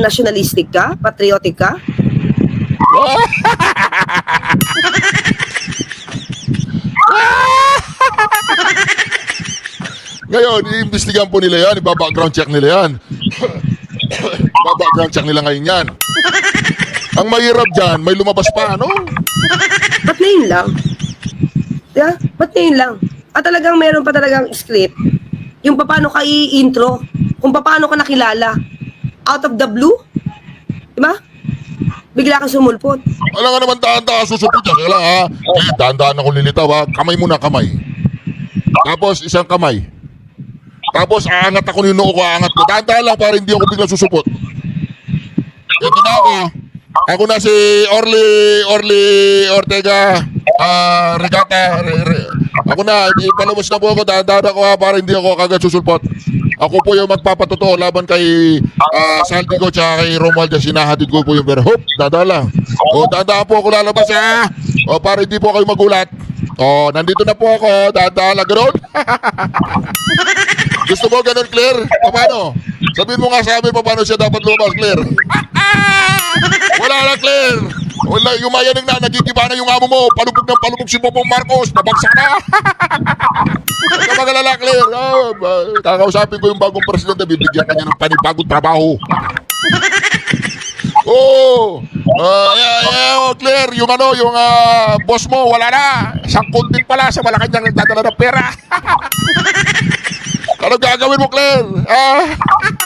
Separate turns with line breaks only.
nationalistic ka? Patriotic ka?
Ngayon, iimbestigan po nila yan, iba-background check nila yan. Iba-background check nila ngayon yan. Ang mahirap dyan, may lumabas pa, ano?
Ba't na yun lang? Diba? Ba't na yun lang? At talagang meron pa talagang script. Yung paano ka i-intro. Kung paano ka nakilala. Out of the blue. Diba? Bigla ka sumulpot.
Alam nga naman, dahan-dahan susupit yan. Kaya lang, ha? Eh, dahan-dahan ako lilitaw, ha? Kamay muna, kamay. Tapos, isang kamay. Tapos, aangat ako ng noo ko, aangat ko. Dahan-dahan lang para hindi ako bigla susupot. Ito na ako. Ako na si Orly Ortega Regata. Ako na, ipalabas na po ako. Dahan-dahan ako, ha? Para hindi ako kagad susulpot. Ako po yung magpapatotoo laban kay Saldico tsaka kay Romualdez. Sinahatid ko po yung pero hop, dadala. O, dadaan po ako lalabas, ha? O, para hindi po kayo magulat. O, nandito na po ako. Dadala, gano'n. Gusto mo gano'n, Claire? Paano? Sabihin mo nga sa amin paano siya dapat lumabas, Claire. Wala na, Claire. Wala, yung mayaning na, nagigiba na yung amo mo. Palubog ng palubog si Bobong Marcos. Pabagsak na. Huwag ka magalala, Claire. Kakausapin ko yung bagong presidente. Bibigyan kanya ng panibagong trabaho. Oh, Claire, yung boss mo, wala na. Isang kontin pala sa Malacanang nagdadala ng pera. Ano gagawin mo, Claire?